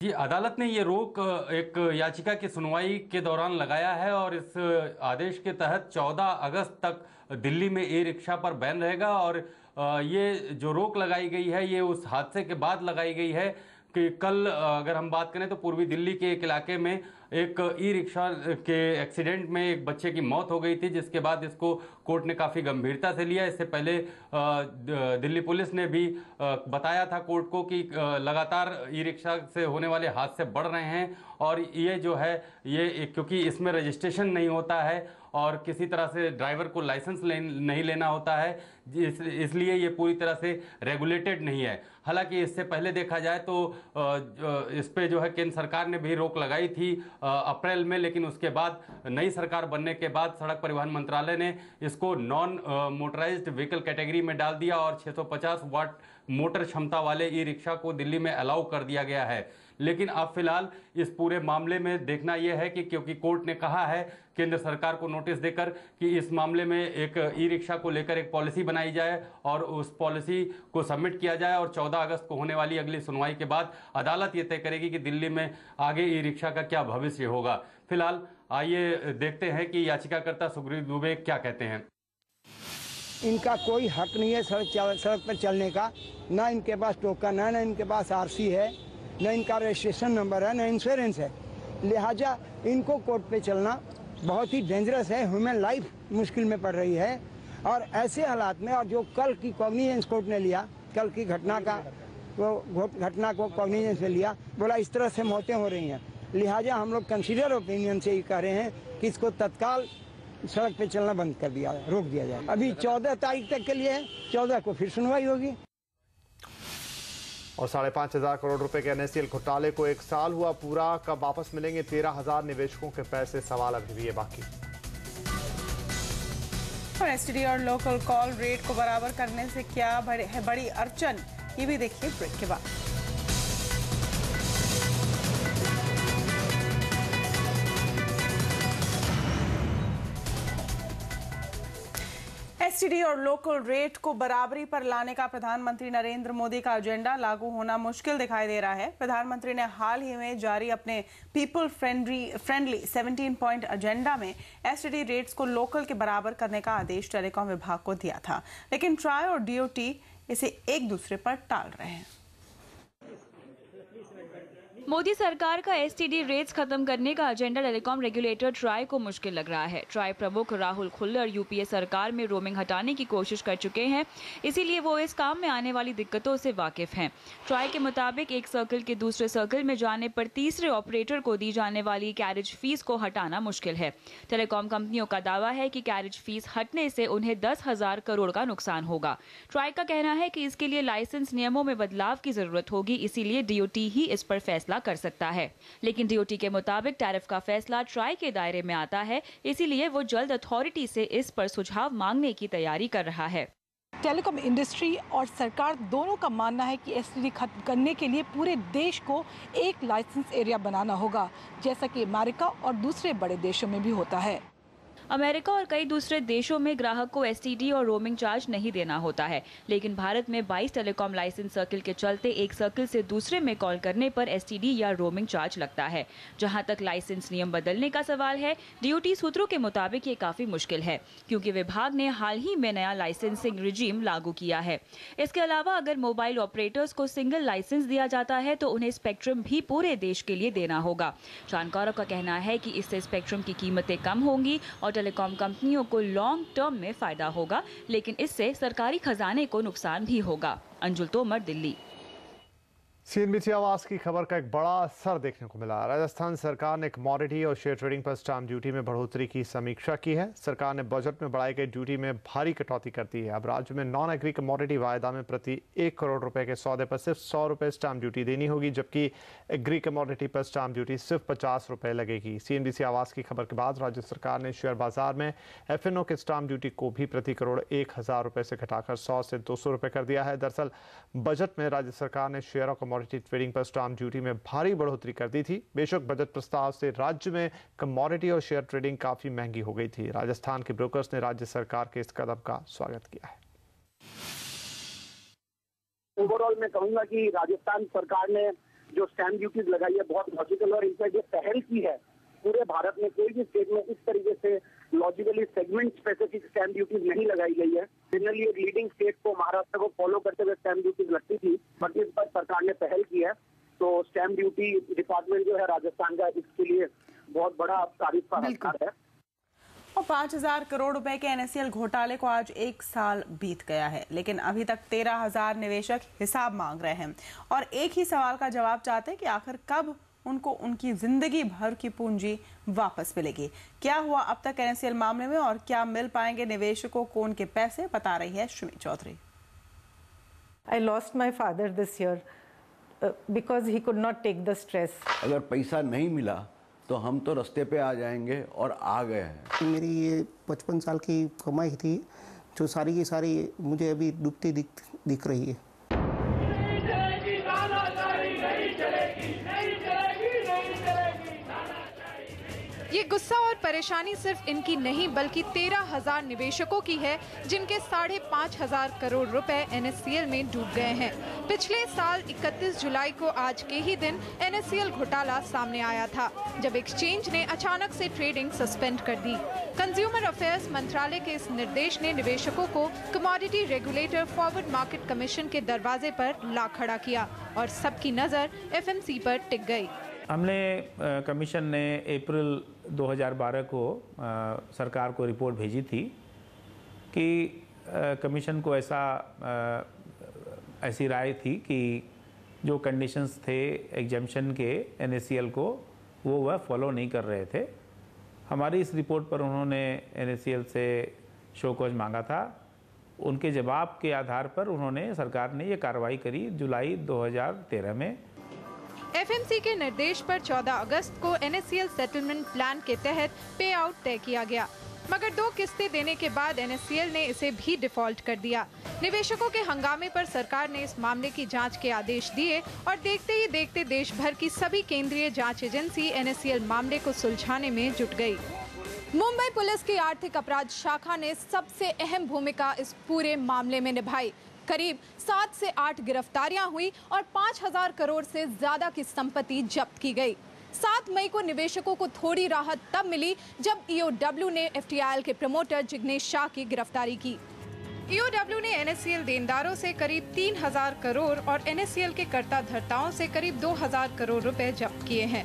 कि अदालत ने ये रोक एक याचिका की सुनवाई के दौरान लगाया है और इस आदेश के तहत 14 अगस्त तक दिल्ली में ई रिक्शा पर बैन रहेगा। और ये जो रोक लगाई गई है ये उस हादसे के बाद लगाई गई है कि कल अगर हम बात करें तो पूर्वी दिल्ली के एक इलाके में एक ई रिक्शा के एक्सीडेंट में एक बच्चे की मौत हो गई थी, जिसके बाद इसको कोर्ट ने काफ़ी गंभीरता से लिया। इससे पहले दिल्ली पुलिस ने भी बताया था कोर्ट को कि लगातार ई रिक्शा से होने वाले हादसे बढ़ रहे हैं और ये जो है ये क्योंकि इसमें रजिस्ट्रेशन नहीं होता है और किसी तरह से ड्राइवर को लाइसेंस नहीं लेना होता है, इसलिए ये पूरी तरह से रेगुलेटेड नहीं है। हालांकि इससे पहले देखा जाए तो इस पे जो है केंद्र सरकार ने भी रोक लगाई थी अप्रैल में, लेकिन उसके बाद नई सरकार बनने के बाद सड़क परिवहन मंत्रालय ने इसको नॉन मोटराइज्ड व्हीकल कैटेगरी में डाल दिया और 650 वाट मोटर क्षमता वाले ई रिक्शा को दिल्ली में अलाउ कर दिया गया है। लेकिन अब फिलहाल इस पूरे मामले में देखना यह है कि क्योंकि कोर्ट ने कहा है केंद्र सरकार को नोटिस देकर कि इस मामले में एक ई रिक्शा को लेकर एक पॉलिसी बनाई जाए और उस पॉलिसी को सबमिट किया जाए और 14 अगस्त को होने वाली अगली सुनवाई के बाद अदालत ये तय करेगी कि दिल्ली में आगे ई रिक्शा का क्या भविष्य होगा। फिलहाल आइए देखते हैं कि याचिकाकर्ता सुग्रीव दुबे क्या कहते हैं। इनका कोई हक नहीं है सड़क पर चलने का, ना इनके पास टोकन है, ना इनके पास आरसी है, न इनका रजिस्ट्रेशन नंबर है, न इंश्योरेंस है। लिहाजा इनको कोर्ट पे चलना बहुत ही डेंजरस है, ह्यूमन लाइफ मुश्किल में पड़ रही है। और ऐसे हालात में और जो कल की कॉग्निजेंस कोर्ट ने लिया, कल की घटना को कॉग्निजेंस में लिया, बोला इस तरह से मौतें हो रही हैं, लिहाजा हम लोग कंसीडर ओपिनियन से ये कह रहे हैं कि इसको तत्काल सड़क पे चलना बंद कर दिया, रोक दिया जाए। अभी 14 तारीख तक के लिए है, 14 को फिर सुनवाई होगी। और 5,500 करोड़ रुपए के NSCL घोटाले को 1 साल हुआ पूरा, कब वापस मिलेंगे 13,000 निवेशकों के पैसे, सवाल अभी भी है बाकी। और एसटीडी और लोकल कॉल रेट को बराबर करने से क्या है बड़ी अड़चन, ये भी देखिए ब्रेक के बाद। एसटीडी और लोकल रेट को बराबरी पर लाने का प्रधानमंत्री नरेंद्र मोदी का एजेंडा लागू होना मुश्किल दिखाई दे रहा है। प्रधानमंत्री ने हाल ही में जारी अपने पीपल फ्रेंडली 17 पॉइंट एजेंडा में एसटीडी रेट्स को लोकल के बराबर करने का आदेश टेलीकॉम विभाग को दिया था, लेकिन ट्राई और डीओटी इसे एक दूसरे पर टाल रहे हैं। मोदी सरकार का एसटीडी रेट्स खत्म करने का एजेंडा टेलीकॉम रेगुलेटर ट्राई को मुश्किल लग रहा है। ट्राई प्रमुख राहुल खुल्लर यूपीए सरकार में रोमिंग हटाने की कोशिश कर चुके हैं, इसीलिए वो इस काम में आने वाली दिक्कतों से वाकिफ हैं। ट्राई के मुताबिक एक सर्कल के दूसरे सर्कल में जाने पर तीसरे ऑपरेटर को दी जाने वाली कैरेज फीस को हटाना मुश्किल है। टेलीकॉम कंपनियों का दावा है कि कैरेज फीस हटने से उन्हें 10,000 करोड़ का नुकसान होगा। ट्राई का कहना है कि इसके लिए लाइसेंस नियमों में बदलाव की जरूरत होगी, इसीलिए डीओटी ही इस पर फैसला कर सकता है। लेकिन डीओटी के मुताबिक टैरिफ का फैसला ट्राई के दायरे में आता है, इसीलिए वो जल्द अथॉरिटी से इस पर सुझाव मांगने की तैयारी कर रहा है। टेलीकॉम इंडस्ट्री और सरकार दोनों का मानना है कि एसटीडी खत्म करने के लिए पूरे देश को एक लाइसेंस एरिया बनाना होगा, जैसा कि अमेरिका और दूसरे बड़े देशों में भी होता है। अमेरिका और कई दूसरे देशों में ग्राहक को एसटीडी और रोमिंग चार्ज नहीं देना होता है, लेकिन भारत में 22 टेलीकॉम लाइसेंस सर्किल के चलते एक सर्किल से दूसरे में कॉल करने पर एसटीडी या रोमिंग चार्ज लगता है। जहां तक लाइसेंस नियम बदलने का सवाल है, डीओटी सूत्रों के मुताबिक ये काफी मुश्किल है, क्योंकि विभाग ने हाल ही में नया लाइसेंसिंग रिजीम लागू किया है। इसके अलावा अगर मोबाइल ऑपरेटर्स को सिंगल लाइसेंस दिया जाता है तो उन्हें स्पेक्ट्रम भी पूरे देश के लिए देना होगा। जानकारों का कहना है कि इससे स्पेक्ट्रम की कीमतें कम होंगी और टेलीकॉम कंपनियों को लॉन्ग टर्म में फायदा होगा, लेकिन इससे सरकारी खजाने को नुकसान भी होगा। अंजुल तोमर, दिल्ली। सीएनबीसी आवाज की खबर का एक बड़ा असर देखने को मिला। राजस्थान सरकार ने कमोडिटी और शेयर ट्रेडिंग पर स्टाम्प ड्यूटी में बढ़ोतरी की समीक्षा की है। सरकार ने बजट में बढ़ाई गई ड्यूटी में भारी कटौती कर दी है। अब राज्य में नॉन एग्री कमोडिटी वायदा में प्रति 1 करोड़ रुपए के सौदे पर सिर्फ 100 रुपए स्टाम्प ड्यूटी देनी होगी, जबकि एग्री कमोडिटी पर स्टाम्प ड्यूटी सिर्फ 50 रुपए लगेगी। सीएनबीसी आवाज की खबर के बाद राज्य सरकार ने शेयर बाजार में एफएनओ के स्टाम्प ड्यूटी को भी प्रति करोड़ 1,000 रुपए से घटाकर 100 से 200 रुपए कर दिया है। दरअसल बजट में राज्य सरकार ने शेयर और ट्रेडिंग पर स्टाम्प ड्यूटी में भारी बढ़ोतरी कर दी थी। बेशक बजट प्रस्ताव से राज्य में कमोडिटी और शेयर ट्रेडिंग काफी महंगी हो गई थी। राजस्थान के ब्रोकर्स ने राज्य सरकार के इस कदम का स्वागत किया है। ओवरऑल मैं कहूंगा कि राजस्थान सरकार ने जो स्टैम्प ड्यूटीज लगाई है बहुत लॉजिकल और इनका जो पहल की है पूरे भारत में कोई भी स्टेट में इस तरीके से logically segment specific stamp duties नहीं लगाई गई है। जनरली एक लीडिंग स्टेट को महाराष्ट्र को फॉलो करते हुए स्टैम्प ड्यूटीज लगती थी, बट इस पर सरकार ने पहल की है, तो स्टैम्प ड्यूटी डिपार्टमेंट जो है राजस्थान का इसके लिए बहुत बड़ा तारीफ का हकदार है। और 5,000 करोड़ रुपए के NSCL घोटाले को आज 1 साल बीत गया है, लेकिन अभी तक 13,000 निवेशक हिसाब मांग रहे हैं और एक ही सवाल का जवाब चाहते हैं कि आखिर कब उनको उनकी जिंदगी भर की पूंजी वापस मिलेगी। क्या हुआ अब तक NSCL मामले में और क्या मिल पाएंगे निवेशकों को उनके पैसे, बता रही है Shrimi Chaudhary. I lost my father this year because he could not take the stress. अगर पैसा नहीं मिला तो हम तो रास्ते पे आ जाएंगे और आ गए हैं। मेरी ये 55 साल की कमाई थी जो सारी की सारी मुझे अभी डूबती दिख रही है। ये गुस्सा और परेशानी सिर्फ इनकी नहीं बल्कि 13,000 निवेशकों की है जिनके 5,500 करोड़ रुपए NSCL में डूब गए हैं। पिछले साल 31 जुलाई को आज के ही दिन NSCL घोटाला सामने आया था, जब एक्सचेंज ने अचानक से ट्रेडिंग सस्पेंड कर दी। कंज्यूमर अफेयर्स मंत्रालय के इस निर्देश ने निवेशकों को commodity regulator forward market commission के दरवाजे पर ला खड़ा किया और सबकी नजर FMC पर टिक गई। हमने कमीशन ने अप्रैल 2012 को सरकार को रिपोर्ट भेजी थी कि कमीशन को ऐसी राय थी कि जो कंडीशंस थे एग्जेम्पशन के NSCL को वह फॉलो नहीं कर रहे थे। हमारी इस रिपोर्ट पर उन्होंने NSCL से शो कॉज मांगा था। उनके जवाब के आधार पर उन्होंने सरकार ने ये कार्रवाई करी जुलाई 2013 में। FMC के निर्देश पर 14 अगस्त को NSCL सेटलमेंट प्लान के तहत पे आउट तय किया गया, मगर 2 किस्तें देने के बाद NSCL ने इसे भी डिफॉल्ट कर दिया। निवेशकों के हंगामे पर सरकार ने इस मामले की जांच के आदेश दिए और देखते ही देखते देश भर की सभी केंद्रीय जांच एजेंसी NSCL मामले को सुलझाने में जुट गई। मुंबई पुलिस की आर्थिक अपराध शाखा ने सबसे अहम भूमिका इस पूरे मामले में निभाई। करीब 7 से 8 गिरफ्तारियां हुई और 5,000 करोड़ से ज्यादा की संपत्ति जब्त की गई। 7 मई को निवेशकों को थोड़ी राहत तब मिली जब EOW ने FTIL के प्रमोटर जिग्नेश शाह की गिरफ्तारी की। EOW ने NSCL देनदारों से करीब 3,000 करोड़ और NSCL के कर्ता धर्ताओं से करीब 2,000 करोड़ रुपए जब्त किए हैं।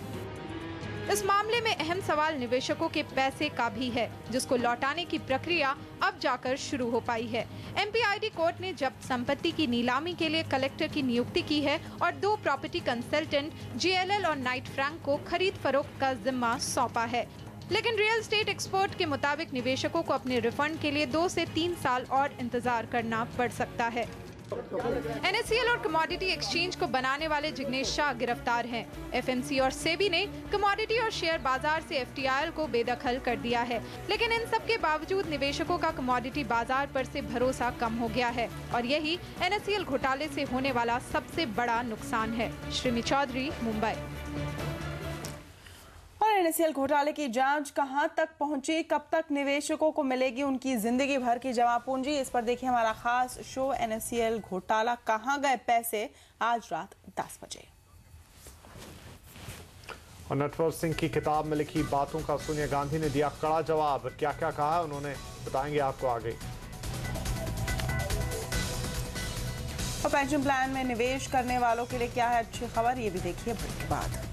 इस मामले में अहम सवाल निवेशकों के पैसे का भी है, जिसको लौटाने की प्रक्रिया अब जाकर शुरू हो पाई है। MPID कोर्ट ने जब्त संपत्ति की नीलामी के लिए कलेक्टर की नियुक्ति की है और 2 प्रॉपर्टी कंसल्टेंट JLL और नाइट फ्रैंक को खरीद फरोख्त का जिम्मा सौंपा है। लेकिन रियल एस्टेट एक्सपर्ट के मुताबिक निवेशकों को अपने रिफंड के लिए 2 से 3 साल और इंतजार करना पड़ सकता है। NSCL और कमोडिटी एक्सचेंज को बनाने वाले जिग्नेश शाह गिरफ्तार हैं। FMC और सेबी ने कमोडिटी और शेयर बाजार से FTIL को बेदखल कर दिया है, लेकिन इन सब के बावजूद निवेशकों का कमोडिटी बाजार पर से भरोसा कम हो गया है और यही NSCL घोटाले से होने वाला सबसे बड़ा नुकसान है। श्रीमी चौधरी, मुंबई। और NSCL घोटाले की जांच कहां तक पहुंची, कब तक निवेशकों को मिलेगी उनकी जिंदगी भर की जमा पूंजी, इस पर देखिए हमारा खास शो NSCL घोटाला कहां गए पैसे, आज रात 10 बजे। और नटवर सिंह की किताब में लिखी बातों का सोनिया गांधी ने दिया कड़ा जवाब। क्या क्या कहा है उन्होंने, बताएंगे आपको आगे। और पेंशन प्लान में निवेश करने वालों के लिए क्या है अच्छी खबर, ये भी देखिए ब्रेक के बाद।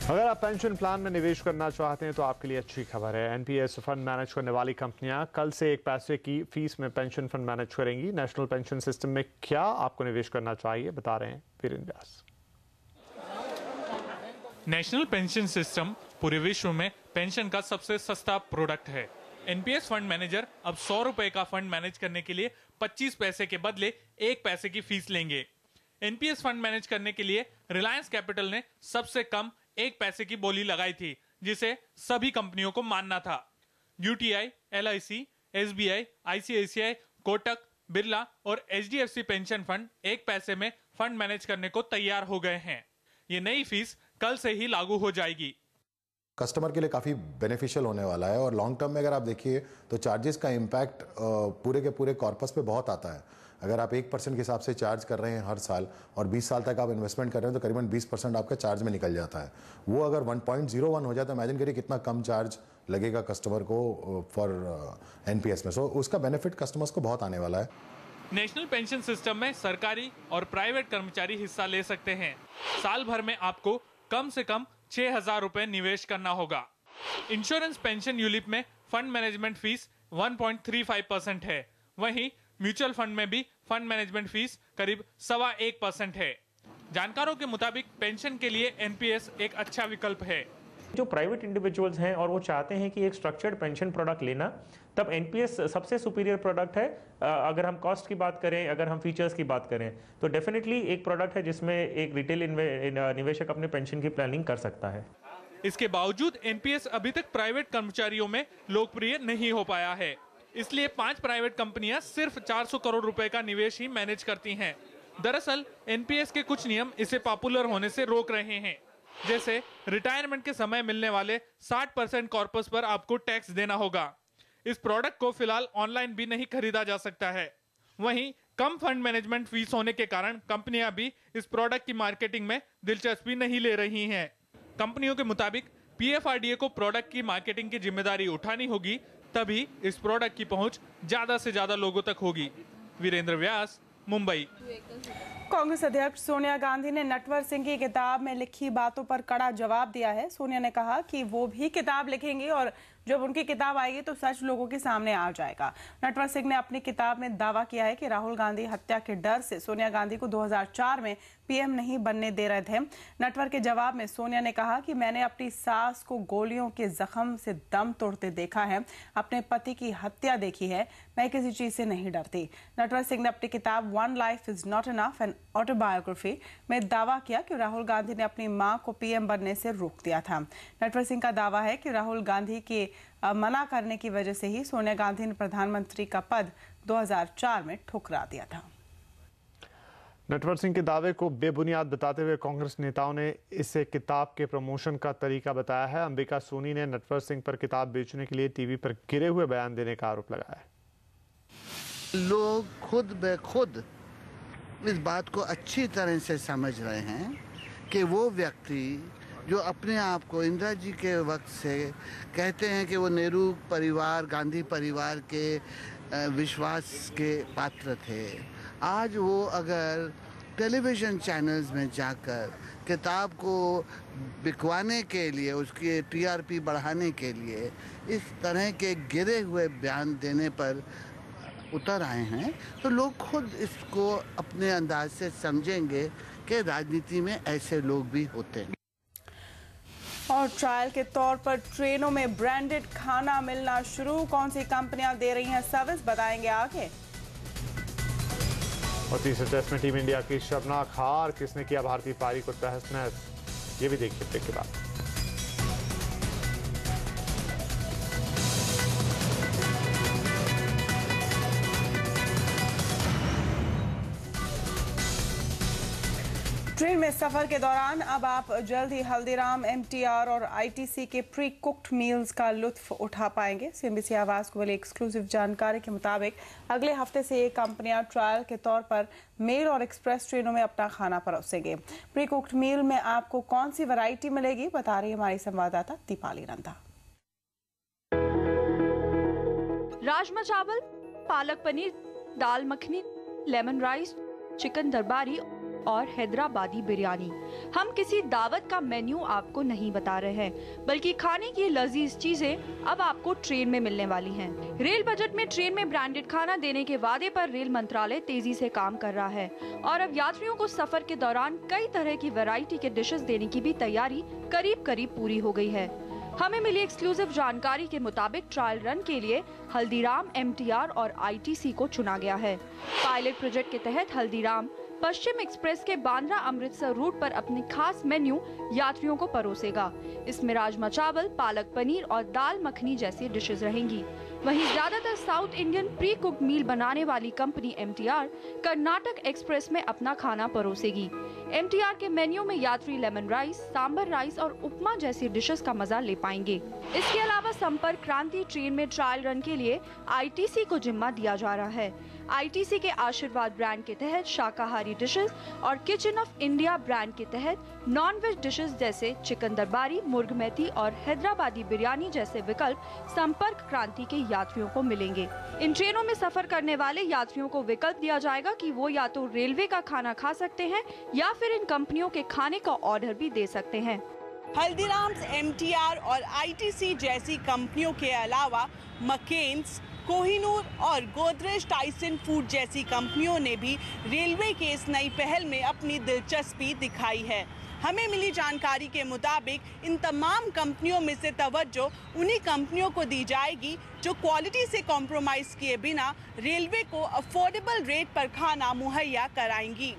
अगर आप पेंशन प्लान में निवेश करना चाहते हैं तो आपके लिए अच्छी खबर है। NPS फंड मैनेज करने वाली कंपनियां कल से 1 पैसे की फीस में पेंशन फंड मैनेज करेंगी। नेशनल पेंशन सिस्टम में क्या आपको निवेश करना चाहिए, बता रहे हैं वीरेंद्र व्यास। नेशनल पेंशन सिस्टम पूरे विश्व में पेंशन का सबसे सस्ता प्रोडक्ट है। NPS फंड मैनेजर अब 100 रुपए का फंड मैनेज करने के लिए 25 पैसे के बदले 1 पैसे की फीस लेंगे। NPS फंड मैनेज करने के लिए रिलायंस कैपिटल ने सबसे कम 1 पैसे की बोली लगाई थी, जिसे सभी कंपनियों को मानना था। UTI, LIC, SBI, ICICI, Kotak, Birla और HDFC पेंशन फंड 1 पैसे में फंड मैनेज करने को तैयार हो गए हैं। ये नई फीस कल से ही लागू हो जाएगी। कस्टमर के लिए काफ़ी बेनिफिशियल होने वाला है और लॉन्ग टर्म में अगर आप देखिए तो चार्जेस का इम्पैक्ट पूरे के पूरे कॉर्पस पे बहुत आता है। अगर आप 1% के हिसाब से चार्ज कर रहे हैं हर साल और 20 साल तक आप इन्वेस्टमेंट कर रहे हैं तो करीबन 20% आपका चार्ज में निकल जाता है। वो अगर 1.01 हो जाए तो इमेजिन करिए कितना कम चार्ज लगेगा कस्टमर को फॉर एनपीएस में। सो उसका बेनिफिट कस्टमर्स को बहुत आने वाला है। नेशनल पेंशन सिस्टम में सरकारी और प्राइवेट कर्मचारी हिस्सा ले सकते हैं। साल भर में आपको कम से कम 6,000 रुपए निवेश करना होगा। इंश्योरेंस पेंशन यूलिप में फंड मैनेजमेंट फीस 1.35% है। वहीं म्यूचुअल फंड में भी फंड मैनेजमेंट फीस करीब 1.25% है। जानकारों के मुताबिक पेंशन के लिए एनपीएस एक अच्छा विकल्प है। जो प्राइवेट इंडिविजुअल्स हैं और वो चाहते हैं कि एक स्ट्रक्चर्ड पेंशन प्रोडक्ट लेना, तब एनपीएस सबसे सुपीरियर प्रोडक्ट है। अगर हम कॉस्ट की बात करें, अगर हम फीचर्स की बात करें तो डेफिनेटली एक प्रोडक्ट है जिसमें एक रिटेल निवेशक अपने पेंशन की प्लानिंग कर सकता है। इसके बावजूद एनपीएस अभी तक प्राइवेट कर्मचारियों में लोकप्रिय नहीं हो पाया है। इसलिए 5 प्राइवेट कंपनियां सिर्फ 400 करोड़ रुपए का निवेश ही मैनेज करती हैं। दरअसल एनपीएस के कुछ नियम इसे पॉपुलर होने से रोक रहे हैं, जैसे रिटायरमेंट के समय मिलने वाले 60% कॉर्पस पर आपको टैक्स देना होगा। इस प्रोडक्ट को फिलहाल ऑनलाइन भी नहीं खरीदा जा सकता है। वहीं कम फंड मैनेजमेंट फीस होने के कारण कंपनियां भी इस प्रोडक्ट की मार्केटिंग में दिलचस्पी नहीं ले रही हैं। कंपनियों के मुताबिक पीएफआरडीए को प्रोडक्ट की मार्केटिंग की जिम्मेदारी उठानी होगी, तभी इस प्रोडक्ट की पहुंच ज्यादा से ज्यादा लोगों तक होगी। वीरेंद्र व्यास, मुंबई। कांग्रेस अध्यक्ष सोनिया गांधी ने नटवर सिंह की किताब में लिखी बातों पर कड़ा जवाब दिया है। सोनिया ने कहा कि वो भी किताब लिखेंगी और जब उनकी किताब आएगी तो सच लोगों के सामने आ जाएगा। नटवर सिंह ने अपनी किताब में दावा किया है कि राहुल गांधी हत्या के डर से सोनिया गांधी को 2004 में पीएम नहीं बनने दे रहे थे। नटवर के जवाब में सोनिया ने कहा कि मैंने अपनी सास को गोलियों के जख्म से दम तोड़ते देखा है, अपने पति की हत्या देखी है, मैं किसी चीज से नहीं डरती। नटवर सिंह ने अपनी किताब one life is not enough an autobiography में दावा किया कि राहुल गांधी ने अपनी मां को पीएम बनने से रोक दिया था। नटवर सिंह का दावा है कि राहुल गांधी के मना करने की वजह से ही सोनिया गांधी ने प्रधानमंत्री का पद 2004 में ठुकरा दिया था। नटवर सिंह के दावे को बेबुनियाद बताते हुए कांग्रेस नेताओं ने इसे किताब के प्रमोशन का तरीका बताया है। अंबिका सोनी ने नटवर सिंह पर किताब बेचने के लिए टीवी पर गिरे हुए बयान देने का आरोप लगाया है। लोग खुद ब खुद इस बात को अच्छी तरह से समझ रहे हैं कि वो व्यक्ति जो अपने आप को इंदिरा जी के वक्त से कहते हैं कि वो नेहरू परिवार, गांधी परिवार के विश्वास के पात्र थे, आज वो अगर टेलीविज़न चैनल्स में जाकर किताब को बिकवाने के लिए, उसकी टीआरपी बढ़ाने के लिए इस तरह के गिरे हुए बयान देने पर उतर आए हैं, तो लोग खुद इसको अपने अंदाज से समझेंगे कि राजनीति में ऐसे लोग भी होते हैं। और ट्रायल के तौर पर ट्रेनों में ब्रांडेड खाना मिलना शुरू, कौन सी कंपनियां दे रही हैं सर्विस, बताएंगे आगे। और तीसरे टेस्ट में टीम इंडिया की शर्मनाक हार, किसने किया भारतीय पारी को तहस नहस, ये भी देखिए ब्रेक के बाद। ट्रेन में सफर के दौरान अब आप जल्द ही हल्दीराम, एमटीआर और आईटीसी के प्री कुक्ड मील्स का लुत्फ उठा पाएंगे। सीएनबीसी आवाज को मिली एक्सक्लूसिव जानकारी के मुताबिक अगले हफ्ते से ये कंपनियां ट्रायल के तौर पर मेल और एक्सप्रेस ट्रेनों में अपना खाना परोसेंगे। प्री कुक्ड मील में आपको कौन सी वैरायटी मिलेगी, बता रही हमारी संवाददाता दीपाली नंदा। राजमा चावल, पालक पनीर, दाल मखनी, लेमन राइस, चिकन दरबारी और हैदराबादी बिरयानी। हम किसी दावत का मेन्यू आपको नहीं बता रहे हैं, बल्कि खाने की लजीज चीजें अब आपको ट्रेन में मिलने वाली हैं। रेल बजट में ट्रेन में ब्रांडेड खाना देने के वादे पर रेल मंत्रालय तेजी से काम कर रहा है और अब यात्रियों को सफर के दौरान कई तरह की वैरायटी के डिशेस देने की भी तैयारी करीब करीब पूरी हो गई है। हमें मिली एक्सक्लूसिव जानकारी के मुताबिक ट्रायल रन के लिए हल्दीराम, एमटीआर और आईटीसी को चुना गया है। पायलट प्रोजेक्ट के तहत हल्दीराम पश्चिम एक्सप्रेस के बांद्रा अमृतसर रूट पर अपने खास मेन्यू यात्रियों को परोसेगा। इसमें राजमा चावल, पालक पनीर और दाल मखनी जैसी डिशेस रहेंगी। वहीं ज्यादातर South Indian precooked meal बनाने वाली कंपनी MTR कर्नाटक एक्सप्रेस में अपना खाना परोसेगी। MTR के मेन्यू में यात्री लेमन राइस, सांबर राइस और उपमा जैसी डिशेस का मजा ले पाएंगे। इसके अलावा संपर्क क्रांति ट्रेन में ट्रायल रन के लिए ITC को जिम्मा दिया जा रहा है। ITC के आशीर्वाद ब्रांड के तहत शाकाहारी डिशेस और किचन ऑफ इंडिया ब्रांड के तहत नॉन-वेज डिशेस जैसे चिकन दरबारी, मुर्ग मेथी और हैदराबादी बिरयानी जैसे विकल्प संपर्क क्रांति के यात्रियों को मिलेंगे। इन ट्रेनों में सफर करने वाले यात्रियों को विकल्प दिया जाएगा कि वो या तो रेलवे का खाना खा सकते हैं या फिर इन कंपनियों के खाने का ऑर्डर भी दे सकते हैं। हल्दीराम्स, MTR और ITC जैसी कंपनियों के अलावा मकेन्स, कोहिनूर और गोदरेज टाइसन फूड जैसी कंपनियों ने भी रेलवे के इस नई पहल में अपनी दिलचस्पी दिखाई है। हमें मिली जानकारी के मुताबिक इन तमाम कंपनियों में से तवज्जो उन्हीं कंपनियों को दी जाएगी जो क्वालिटी से कॉम्प्रोमाइज़ किए बिना रेलवे को अफोर्डेबल रेट पर खाना मुहैया कराएंगी।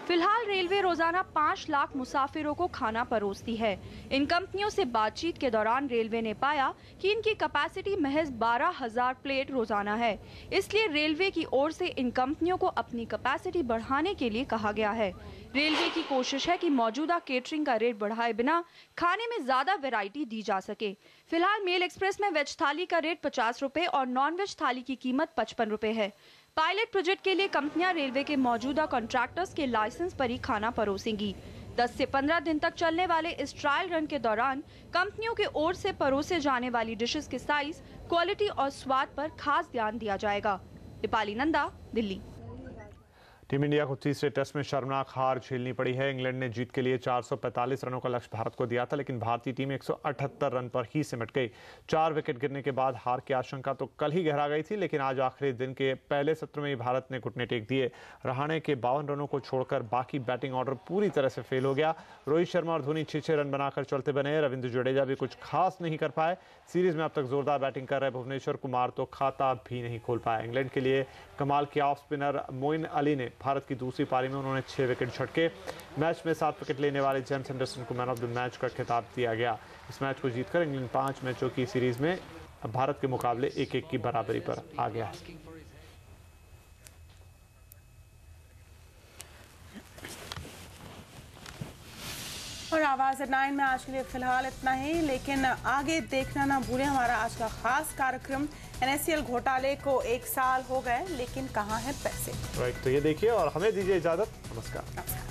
फिलहाल रेलवे रोजाना 5 लाख मुसाफिरों को खाना परोसती है। इन कंपनियों से बातचीत के दौरान रेलवे ने पाया कि इनकी कैपेसिटी महज 12,000 प्लेट रोजाना है। इसलिए रेलवे की ओर से इन कंपनियों को अपनी कैपेसिटी बढ़ाने के लिए कहा गया है। रेलवे की कोशिश है कि मौजूदा केटरिंग का रेट बढ़ाए बिना खाने में ज्यादा वैरायटी दी जा सके। फिलहाल मेल एक्सप्रेस में वेज थाली का रेट 50 रुपए और नॉन वेज थाली की कीमत 55 रुपए है। पायलट प्रोजेक्ट के लिए कंपनियां रेलवे के मौजूदा कॉन्ट्रैक्टर्स के लाइसेंस पर ही खाना परोसेंगी। 10 से 15 दिन तक चलने वाले इस ट्रायल रन के दौरान कंपनियों के ओर से परोसे जाने वाली डिशेस के साइज, क्वालिटी और स्वाद पर खास ध्यान दिया जाएगा। दीपाली नंदा, दिल्ली। टीम इंडिया को तीसरे टेस्ट में शर्मनाक हार झेलनी पड़ी है। इंग्लैंड ने जीत के लिए 445 रनों का लक्ष्य भारत को दिया था, लेकिन भारतीय टीम 178 रन पर ही सिमट गई। 4 विकेट गिरने के बाद हार की आशंका तो कल ही गहरा गई थी, लेकिन आज आखिरी दिन के पहले सत्र में ही भारत ने घुटने टेक दिए। रहाणे के 52 रनों को छोड़कर बाकी बैटिंग ऑर्डर पूरी तरह से फेल हो गया। रोहित शर्मा और धोनी 6-6 रन बनाकर चलते बने। रविंद्र जडेजा भी कुछ खास नहीं कर पाए। सीरीज में अब तक जोरदार बैटिंग कर रहे भुवनेश्वर कुमार तो खाता भी नहीं खोल पाए। इंग्लैंड के लिए कमाल के ऑफ स्पिनर मोइन अली ने भारत की दूसरी पारी में उन्होंने 6 विकेट झटके। मैच में 7 विकेट लेने वाले जेम्स एंडरसन को मैन ऑफ द मैच का खिताब दिया गया। इस मैच को जीतकर इंग्लैंड 5 मैचों की सीरीज में भारत के मुकाबले 1-1 की बराबरी पर आ गया है। और आवाज़ 9 में आज के लिए फिलहाल इतना ही, लेकिन आगे देखना ना भूलें हमारा आज का खास कार्यक्रम। NSCL घोटाले को 1 साल हो गए, लेकिन कहाँ है पैसे। राइट, तो ये देखिए और हमें दीजिए इजाजत। नमस्कार।